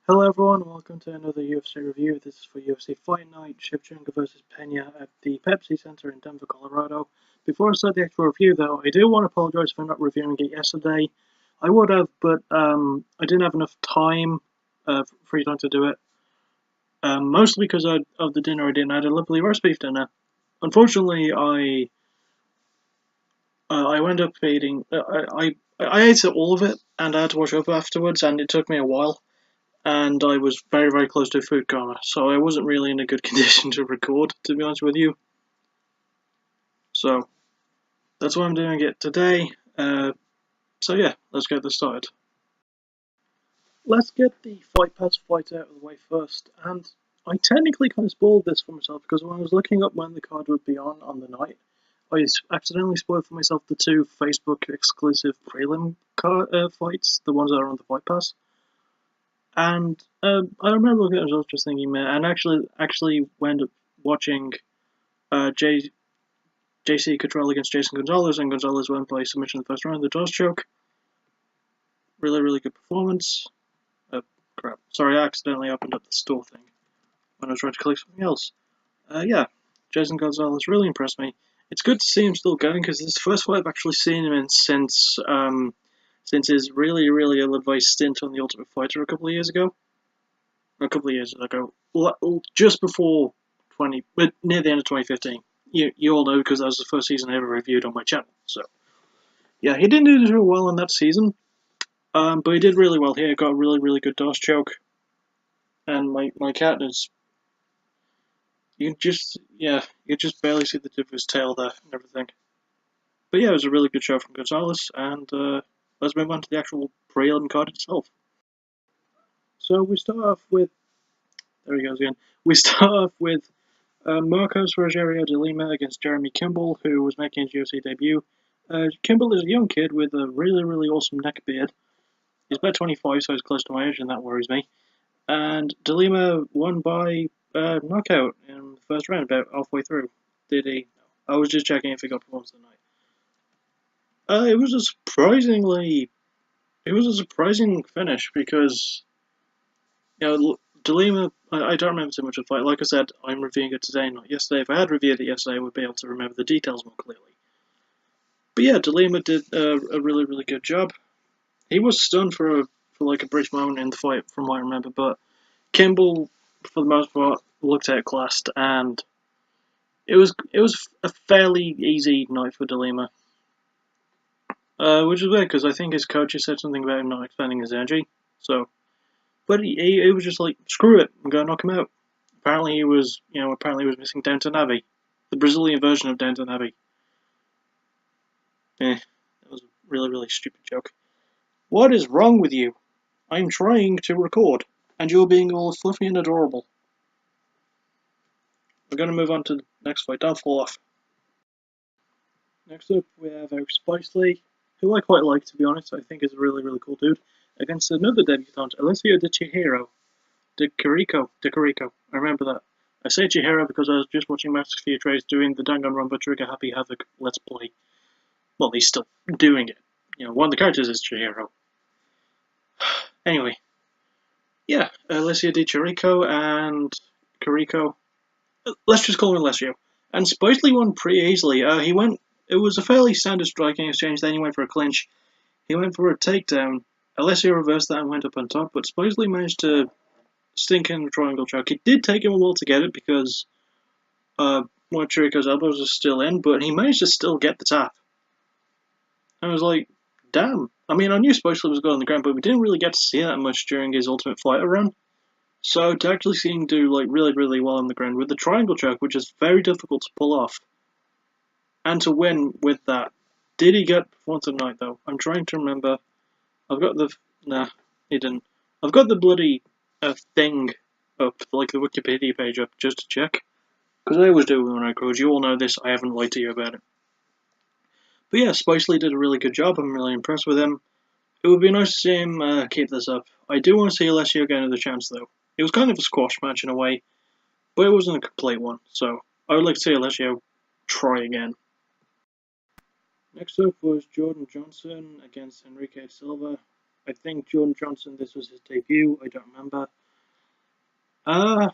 Hello everyone, welcome to another UFC review. This is for UFC Fight Night, Shevchenko vs Pena at the Pepsi Centre in Denver, Colorado. Before I start the actual review though, I do want to apologise for not reviewing it yesterday. I would have, but I didn't have enough time, free time to do it. Mostly because of the dinner I did. I had a lovely roast beef dinner. Unfortunately, I wound up eating, I ate all of it, and I had to wash up afterwards, and it took me a while. And I was very, very close to a food coma, so I wasn't really in a good condition to record, to be honest with you. So that's why I'm doing it today. So yeah, let's get this started. Let's get the Fight Pass fight out of the way first, and I technically kind of spoiled this for myself because when I was looking up when the card would be on the night, I accidentally spoiled for myself the two Facebook exclusive prelim fights, the ones that are on the Fight Pass. And I remember looking at the results, just thinking, man, and actually went up watching JC Cottrell against Jason Gonzalez, and Gonzalez went by submission in the first round, the toss choke. Really, really good performance. Crap. Sorry, I accidentally opened up the store thing when I was trying to click something else. Yeah, Jason Gonzalez really impressed me. It's good to see him still going, because this is the first fight I've actually seen him in since his really, really ill-advised stint on The Ultimate Fighter a couple of years ago. Just before near the end of 2015. You all know because that was the first season I ever reviewed on my channel. So yeah, he didn't do too well in that season, but he did really well here. Got a really, really good DOS choke, and my cat is. You just barely see the tip of his tail there and everything. But yeah, it was a really good show from Gonzalez, and let's move on to the actual prelim card itself. So we start off with. There he goes again. We start off with Marcos Rogerio de Lima against Jeremy Kimball, who was making his UFC debut. Kimball is a young kid with a really, really awesome neck beard. He's about 25, so he's close to my age, and that worries me. And de Lima won by knockout in the first round, about halfway through. Did he? No. I was just checking if he got performance of the night. It was a surprising finish because de Lima, I don't remember too much of the fight. Like I said, I'm reviewing it today, not yesterday. If I had reviewed it yesterday, I would be able to remember the details more clearly. But yeah, de Lima did a really, really good job. He was stunned for like a brief moment in the fight, from what I remember, but Kimball, for the most part, looked outclassed, and it was a fairly easy night for de Lima. Which is weird, because I think his coach has said something about him not expending his energy, so... But he was just like, screw it, I'm going to knock him out. Apparently he was missing Downton Abbey. The Brazilian version of Downton Abbey. That was a really, really stupid joke. What is wrong with you? I'm trying to record, and you're being all fluffy and adorable. We're going to move on to the next fight. Don't fall off. Next up, we have Eric Spicely, who I quite like, to be honest. I think is a really, really cool dude, against another debutant, Alessio De Chirico. I remember that. I say Chihiro because I was just watching Master Fear Trace doing the Danganronpa Trigger Happy Havoc Let's Play. Well, he's still doing it. One of the characters is Chihiro. Anyway. Yeah, Alessio Di Chirico and Chirico. Let's just call him Alessio. And Spicely won pretty easily. It was a fairly standard striking exchange, then he went for a clinch. He went for a takedown. Alessio reversed that and went up on top, but Spicely managed to stink in the triangle choke. It did take him a while to get it because one of Chirico's elbows was still in, but he managed to still get the tap. I was like, damn. I mean, I knew Spicely was good on the ground, but we didn't really get to see that much during his Ultimate Fighter run. So to actually see him do really, really well on the ground with the triangle choke, which is very difficult to pull off, and to win with that. Did he get performance of the night though? I'm trying to remember. Nah, he didn't. I've got the bloody thing up, like the Wikipedia page up, just to check. Because I always do when I record. You all know this, I haven't lied to you about it. But yeah, Spicely did a really good job. I'm really impressed with him. It would be nice to see him keep this up. I do want to see Alessio get another chance though. It was kind of a squash match in a way, but it wasn't a complete one, so I would like to see Alessio try again. Next up was Jordan Johnson against Enrique Silva. I think Jordan Johnson, this was his debut. I don't remember. I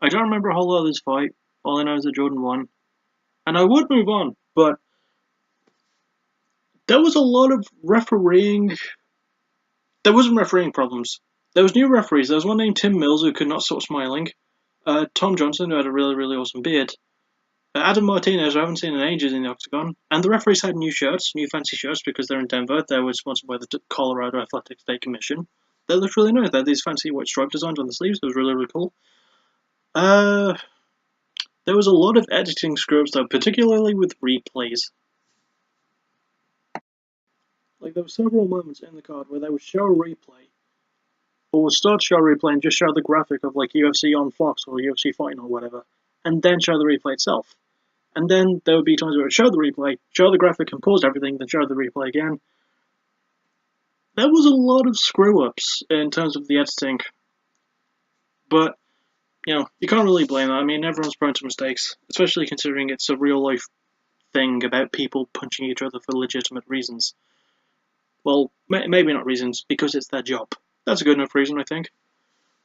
don't remember a whole lot of this fight. All I know is that Jordan won. And I would move on, but there was a lot of refereeing. There wasn't refereeing problems. There was new referees. There was one named Tim Mills who could not stop smiling. Tom Johnson, who had a really, really awesome beard. Adam Martinez, who I haven't seen in ages in the octagon. And the referees had new shirts, new fancy shirts, because they're in Denver. They were sponsored by the Colorado Athletic State Commission. They looked really nice. They had these fancy white stripe designs on the sleeves. It was really, really cool. There was a lot of editing screw-ups, though, particularly with replays. Like, there were several moments in the card where they would show a replay, or would start to show a replay and just show the graphic of, like, UFC on Fox or UFC Fighting or whatever, and then show the replay itself. And then there would be times where it would show the replay, show the graphic and pause everything, then show the replay again. There was a lot of screw-ups in terms of the editing, but, you know, you can't really blame that. I mean, everyone's prone to mistakes, especially considering it's a real-life thing about people punching each other for legitimate reasons. Well, maybe not reasons, because it's their job. That's a good enough reason, I think.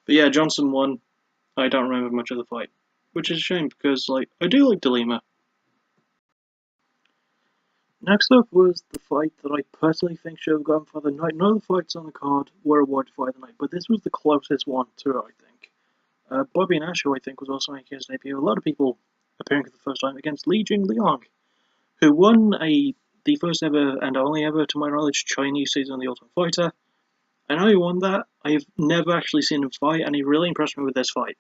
But yeah, Johnson won. I don't remember much of the fight, which is a shame, because, like, I do like DeLima. Next up was the fight that I personally think should have gone for the night. None of the fights on the card were awarded for the night, but this was the closest one to it, I think. Bobby Nash, who I think was also making his debut, a lot of people appearing for the first time against Li Jingliang, who won the first ever and only ever, to my knowledge, Chinese season of the Ultimate Fighter. I know he won that. I've never actually seen him fight, and he really impressed me with this fight.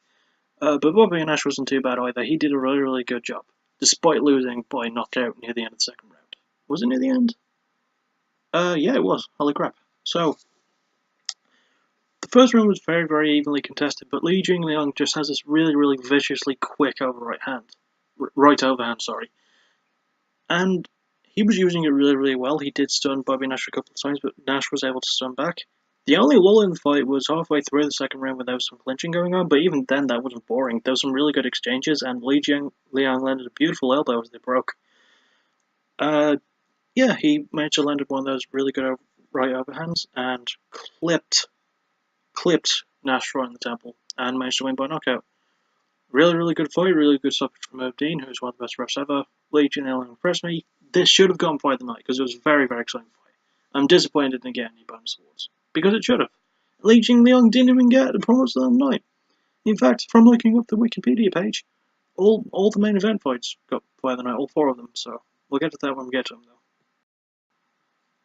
But Bobby Nash wasn't too bad either. He did a really, really good job, despite losing by knockout near the end of the second round. Was it near the end? Yeah, it was. Holy crap. So, the first round was very, very evenly contested, but Li Jingliang just has this really, really viciously quick right overhand, sorry. And he was using it really, really well. He did stun Bobby Nash a couple of times, but Nash was able to stun back. The only lull in the fight was halfway through the second round when there was some clinching going on, but even then that wasn't boring. There was some really good exchanges, and Li Jingliang landed a beautiful elbow as they broke. Yeah, he managed to land one of those really good right overhands and clipped Nash right in the temple and managed to win by knockout. Really, really good fight, really good stoppage from Herb Dean, who's one of the best refs ever. Li Jingliang impressed me. This should have gone fight of the night because it was a very, very exciting fight. I'm disappointed it didn't get any bonus awards because it should have. Li Jingliang didn't even get a promise of the night. In fact, from looking up the Wikipedia page, all the main event fights got fight of the night, all 4 of them, so we'll get to that when we get to them, though.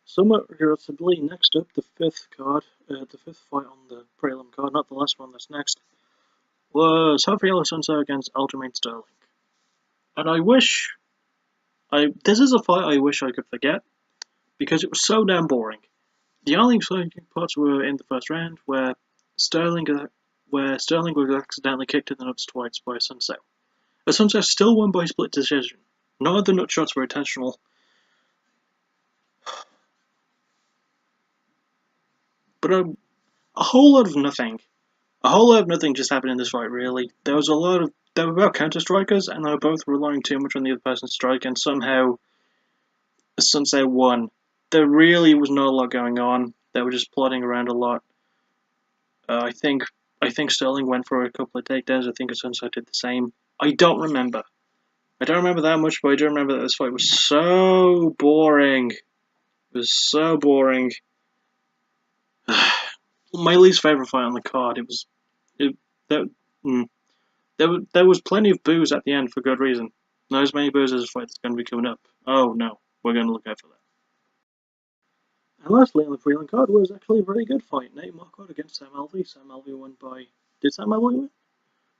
Somewhat regrettably, next up, the 5th card, the 5th fight on the prelim card, not the last one that's next, was Rafael Alonso against Aljamain Sterling. And this is a fight I wish I could forget, because it was so damn boring. The only exciting parts were in the first round, where Sterling was accidentally kicked in the nuts twice by Sun Tzu. But Sun Tzu still won by split decision. None of the nut shots were intentional. But a whole lot of nothing. A whole lot of nothing just happened in this fight, really. There were both counter-strikers, and they were both relying too much on the other person's strike, and somehow Sun Tzu won. There really was not a lot going on. They were just plodding around a lot. I think Sterling went for a couple of takedowns. I think Sun Tzu did the same. I don't remember. I don't remember that much, but I do remember that this fight was so boring. It was so boring. My least favourite fight on the card. There was plenty of boos at the end for good reason. Not as many boos as a fight that's going to be coming up. Oh no, we're going to look out for that. And lastly on the prelim card was actually a very good fight. Nate Marquardt against Sam Alvey. Sam Alvey won by... Did Sam Alvey win?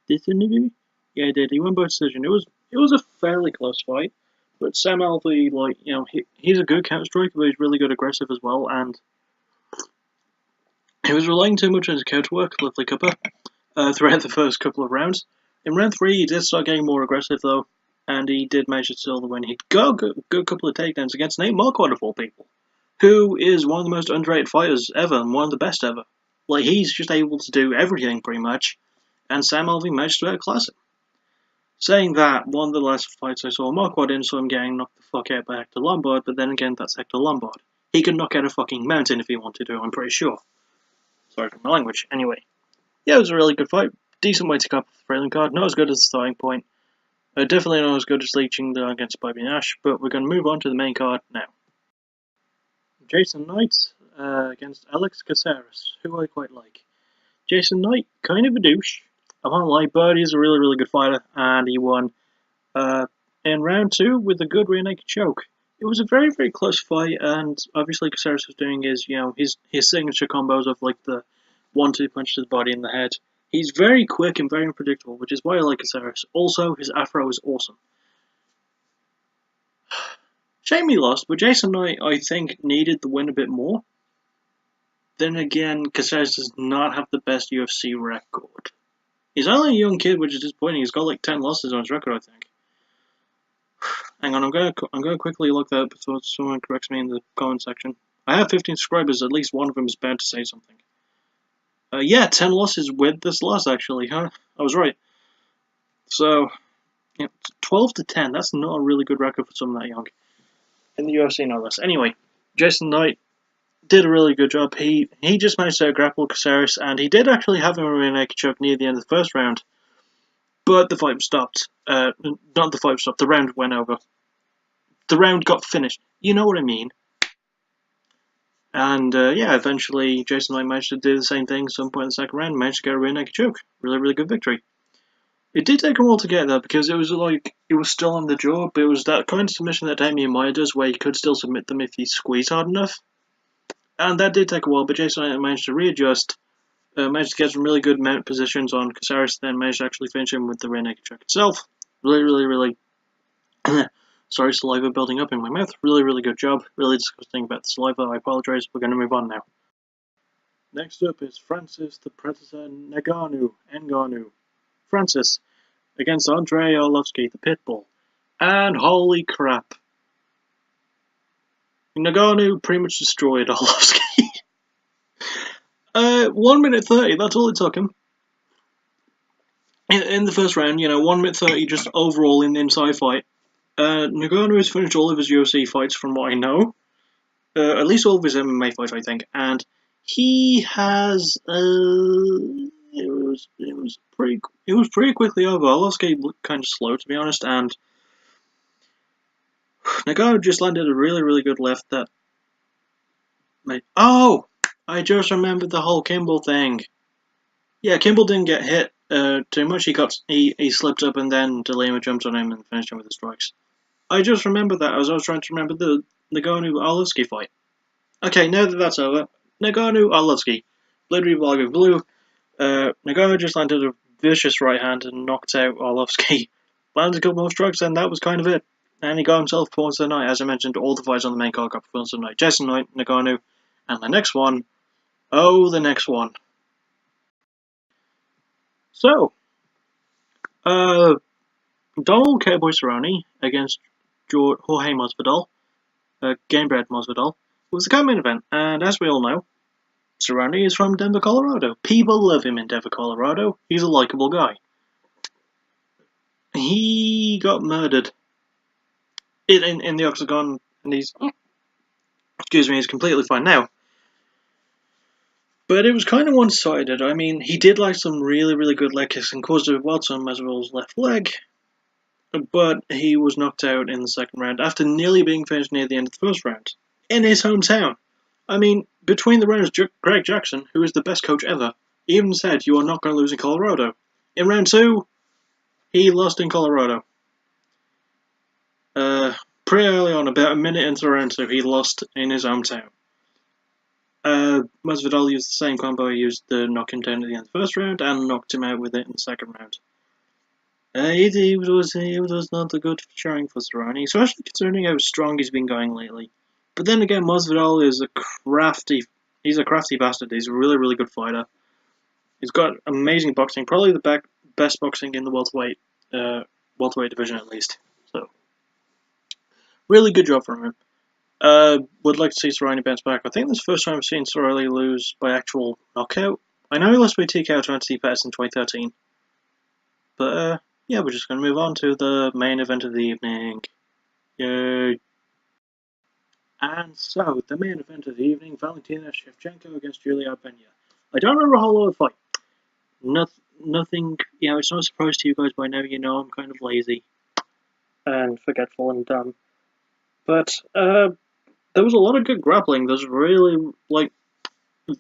Did he win? Yeah, he did. He won by decision. It was a fairly close fight. But Sam Alvey, like, you know, he's a good counter striker, but he's really good aggressive as well, and he was relying too much on his counter work, lovely cuppa, throughout the first couple of rounds. In round 3, he did start getting more aggressive, though, and he did manage to steal the win. He got a good couple of takedowns against Nate Marquardt, of all people, who is one of the most underrated fighters ever, and one of the best ever. Like, he's just able to do everything, pretty much, and Sam Alvey managed to outclass him. Saying that, one of the last fights I saw Marquardt in, saw him getting knocked the fuck out by Hector Lombard, but then again, that's Hector Lombard. He could knock out a fucking mountain if he wanted to, I'm pretty sure. Sorry for my language. Anyway, yeah, it was a really good fight. Decent way to cap the trailing card. Not as good as the starting point. Definitely not as good as Leeching against Bobby Nash, but we're going to move on to the main card now. Jason Knight against Alex Caceres, who I quite like. Jason Knight, kind of a douche. I won't lie, but he's a really, really good fighter, and he won in round 2 with a good rear naked choke. It was a very, very close fight, and obviously Caceres was doing his signature combos of like the 1-2 punch to the body and the head. He's very quick and very unpredictable, which is why I like Caceres. Also, his afro is awesome. Shame he lost, but Jason Knight, I think, needed the win a bit more. Then again, Caceres does not have the best UFC record. He's only a young kid, which is disappointing. He's got like 10 losses on his record, I think. Hang on, I'm gonna quickly look that up before someone corrects me in the comment section. I have 15 subscribers. At least one of them is bound to say something. Yeah, 10 losses with this loss, actually, huh? I was right. So, yeah, 12 to 10. That's not a really good record for someone that young. In the UFC, no less. Anyway, Jason Knight did a really good job. He just managed to grapple Caceres, and he did actually have him in a naked choke near the end of the first round. But the fight was stopped. Not the fight was stopped. The round went over. The round got finished. You know what I mean. And yeah, eventually Jason Knight managed to do the same thing at some point in the second round, managed to get a rear naked choke. Really, really good victory. It did take a while to get there because it was still on the jaw, but it was that kind of submission that Damian Maia does where he could still submit them if he squeezed hard enough. And that did take a while, but Jason Knight managed to readjust, managed to get some really good mount positions on Caceres, then managed to actually finish him with the rear naked choke itself. Really, really, really sorry, saliva building up in my mouth. Really, really good job. Really disgusting about the saliva. I apologise. We're going to move on now. Next up is Francis the Predator Ngannou. Francis against Andrei Arlovski, the Pitbull. And holy crap. Ngannou pretty much destroyed Arlovski. 1 minute 30, that's all it took him. In the first round, 1 minute 30 just overall in the inside fight. Ngannou has finished all of his UFC fights from what I know. At least all of his MMA fights, I think. And he has... It was pretty quickly over. Arlovski looked kind of slow, to be honest, and Ngannou just landed a really, really good left that made... Oh! I just remembered the whole Kimball thing. Yeah, Kimball didn't get hit too much. He slipped up and then DeLima jumped on him and finished him with the strikes. I just remembered that as I was trying to remember the Ngannou-Arlovski fight. Okay, now that that's over, Ngannou-Arlovski. Blue Revolver Blue. Ngannou just landed a vicious right hand and knocked out Arlovski. Landed a couple more strikes and that was kind of it. And he got himself performance of the night. As I mentioned, all the fights on the main card got performance of the night. Jason Knight, Ngannou, and the next one. Oh, the next one. So, Donald Cowboy Cerrone against Jorge Masvidal, Gamebred Masvidal, was the co-main event, and as we all know, Cerrone is from Denver, Colorado. People love him in Denver, Colorado. He's a likable guy. He got murdered in the octagon, and he's completely fine now. But it was kind of one-sided. I mean, he did like some really, really good leg kicks and caused a welt on Masvidal's left leg, but he was knocked out in the second round after nearly being finished near the end of the first round in his hometown. I mean, between the rounds, Greg Jackson, who is the best coach ever, even said, "You are not going to lose in Colorado." In round 2, he lost in Colorado. Pretty early on, about a minute into round 2, he lost in his hometown. Masvidal used the same combo. He used the knock him down at the end of the first round and knocked him out with it in the second round. It was not a good showing for Cerrone, especially considering how strong he's been going lately. But then again, Masvidal is he's a crafty bastard. He's a really, really good fighter. He's got amazing boxing, probably the best boxing in the welterweight division at least. So, really good job from him. Would like to see Cerrone bounce back. I think this is the first time I've seen Cerrone lose by actual knockout. I know he lost by TKO to Anthony Pettis in 2013. But, yeah, we're just going to move on to the main event of the evening. Yay! And so, the main event of the evening, Valentina Shevchenko against Julianna Pena. I don't remember a whole lot of the fight. Nothing, it's not a surprise to you guys by now, I'm kind of lazy and forgetful and dumb. But, there was a lot of good grappling. There's really,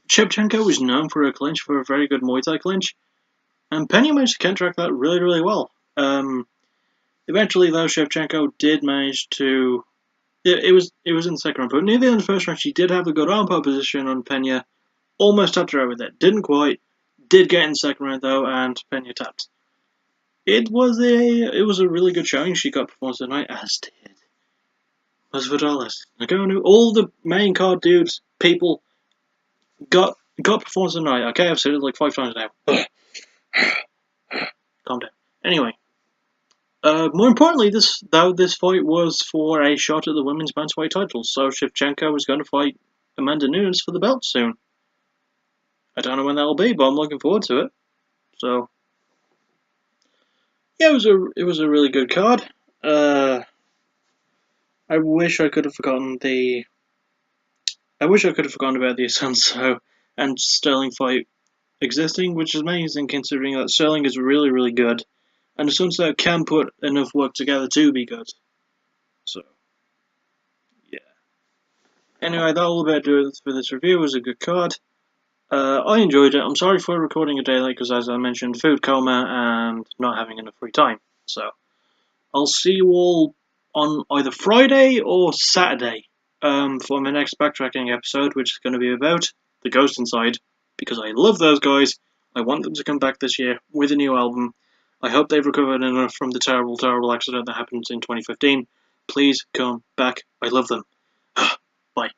Shevchenko was known for a clinch, for a very good Muay Thai clinch, and Pena managed to counteract that really, really well. Eventually, though, Shevchenko did manage to. It was in the second round, but near the end of the first round, she did have a good armbar position on Pena. Almost tapped her out with it. Didn't quite. Did get in the second round though, and Pena tapped. It was a really good showing. She got performance of the night, as did Masvidal, Nagano, all the main card dudes, people got performance of the night. Okay, I've said it like 5 times now. Calm down. Anyway, more importantly, this fight was for a shot at the women's bantamweight titles. So Shevchenko was going to fight Amanda Nunes for the belt soon. I don't know when that'll be, but I'm looking forward to it. So yeah, it was a really good card. I wish I could have forgotten about the Asunso and Sterling fight existing, which is amazing considering that Sterling is really, really good, and Asunso can put enough work together to be good. So yeah. Anyway, that'll about do it for this review. It was a good card. I enjoyed it. I'm sorry for recording a day late because, as I mentioned, food coma and not having enough free time. So I'll see you all on either Friday or Saturday for my next backtracking episode, which is going to be about The Ghost Inside, because I love those guys. I want them to come back this year with a new album. I hope they've recovered enough from the terrible, terrible accident that happened in 2015. Please come back. I love them. Bye.